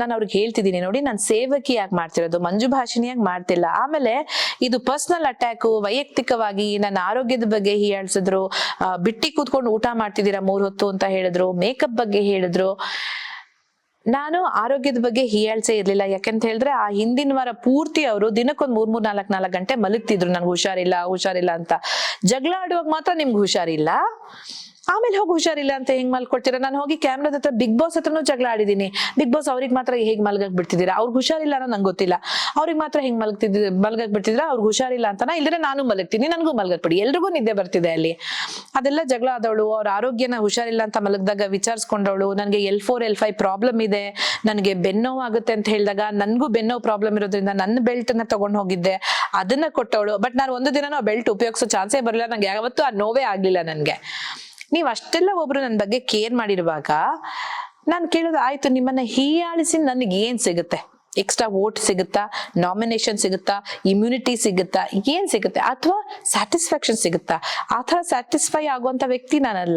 ನಾನು ಅವ್ರಿಗೆ ಹೇಳ್ತಿದ್ದೀನಿ, ನೋಡಿ ನಾನು ಸೇವಕಿಯಾಗಿ ಮಾಡ್ತಿರೋದು, ಮಂಜು ಭಾಷಿಣಿಯಾಗಿ ಮಾಡ್ತಿಲ್ಲ. ಆಮೇಲೆ ಇದು ಪರ್ಸನಲ್ ಅಟ್ಯಾಕ್, ವೈಯಕ್ತಿಕವಾಗಿ ನನ್ನ ಆರೋಗ್ಯದ ಬಗ್ಗೆ ಹೀಯಾಳ್ಸಿದ್ರು, ಬಿಟ್ಟಿ ಕೂತ್ಕೊಂಡು ಊಟ ಮಾಡ್ತಿದ್ದೀರಾ 3 ಹೊತ್ತು ಅಂತ ಹೇಳಿದ್ರು, ಮೇಕಪ್ ಬಗ್ಗೆ ಹೇಳಿದ್ರು. ನಾನು ಆರೋಗ್ಯದ ಬಗ್ಗೆ ಹೀಯಾಳ್ಸೆ ಇರ್ಲಿಲ್ಲ. ಯಾಕಂತ ಹೇಳಿದ್ರೆ ಆ ಹಿಂದಿನ ವಾರ ಪೂರ್ತಿ ಅವರು ದಿನಕ್ಕೊಂದ್ 3-4 ಗಂಟೆ ಮಲಗ್ತಿದ್ರು, ನನ್ಗೆ ಹುಷಾರಿಲ್ಲ ಅಂತ. ಜಗಳ ಆಡುವಾಗ ಮಾತ್ರ ನಿಮ್ಗೆ ಹುಷಾರಿಲ್ಲ, ಆಮೇಲೆ ಹೋಗಿ ಹುಷಾರಿಲ್ಲ ಅಂತ ಹೆಂಗ್ ಮಲ್ಕೊಳ್ತೀರಾ? ನಾನು ಹೋಗಿ ಕ್ಯಾಮ್ರಾದ ಹತ್ರ ಬಿಗ್ ಬಾಸ್ ಹತ್ರನೂ ಜಗಳ ಆಡಿದೀನಿ. ಬಿಗ್ ಬಾಸ್ ಅವ್ರಿಗೆ ಮಾತ್ರ ಹೇಗ್ ಮಲ್ಗಕ್ ಬಿಡ್ತಿದ್ದೀರಾ? ಅವ್ರಿಗೆ ಹುಷಾರಿಲ್ಲ ಅನ್ನೋ ನಂಗೆ ಗೊತ್ತಿಲ್ಲ, ಅವ್ರಿಗೆ ಮಾತ್ರ ಹೆಂಗ್ ಮಲ್ಗಕ್ ಬಿಡ್ತಿದ್ರ? ಅವ್ರಿಗೆ ಹುಷಾರಿಲ್ಲ ಅಂತನಾ? ಇಲ್ದ್ರೆ ನಾನು ಮಲಗ್ತೀನಿ, ನನ್ಗೂ ಮಲ್ಗಕ್ ಬಿಡಿ, ಎಲ್ರಿಗೂ ನಿದ್ದೆ ಬರ್ತಿದೆ ಅಲ್ಲಿ. ಅದೆಲ್ಲ ಜಗಳ ಆದವಳು. ಅವ್ರ ಆರೋಗ್ಯನ ಹುಷಾರಿಲ್ಲ ಅಂತ ಮಲಗ್ದಾಗ ವಿಚಾರಿಸ್ಕೊಂಡವಳು. ನನ್ಗೆ L4 L5 ಪ್ರಾಬ್ಲಮ್ ಇದೆ, ನನ್ಗೆ ಬೆನ್ನೋವು ಆಗುತ್ತೆ ಅಂತ ಹೇಳಿದಾಗ ನನ್ಗೂ ಬೆನ್ನೋವು ಪ್ರಾಬ್ಲಮ್ ಇರೋದ್ರಿಂದ ನನ್ನ ಬೆಲ್ಟ್ ನ ತಗೊಂಡ್ ಹೋಗಿದ್ದೆ, ಅದನ್ನ ಕೊಟ್ಟವಳು. ಬಟ್ ನಾನು ಒಂದು ದಿನ ಬೆಲ್ಟ್ ಉಪಯೋಗಿಸೋ ಚಾನ್ಸೇ ಬರಲಿಲ್ಲ, ನಂಗೆ ಯಾವತ್ತೂ ಆ ನೋವೇ ಆಗ್ಲಿಲ್ಲ ನನ್ಗೆ. ನೀವ್ ಅಷ್ಟೆಲ್ಲ ಒಬ್ರು ನನ್ನ ಬಗ್ಗೆ ಕೇರ್ ಮಾಡಿರುವಾಗ ನಾನು ಕೇಳೋದು, ಆಯ್ತು ನಿಮ್ಮನ್ನ ಹೀಯಾಳಿಸಿ ನನಗೆ ಏನ್ ಸಿಗುತ್ತೆ? ಎಕ್ಸ್ಟ್ರಾ ವೋಟ್ ಸಿಗುತ್ತಾ? ನಾಮಿನೇಷನ್ ಸಿಗುತ್ತಾ? ಇಮ್ಯುನಿಟಿ ಸಿಗುತ್ತಾ? ಏನ್ ಸಿಗುತ್ತೆ? ಅಥವಾ ಸ್ಯಾಟಿಸ್ಫ್ಯಾಕ್ಷನ್ ಸಿಗುತ್ತಾ? ಆ ಥರ ಸ್ಯಾಟಿಸ್ಫೈ ಆಗುವಂತ ವ್ಯಕ್ತಿ ನಾನಲ್ಲ.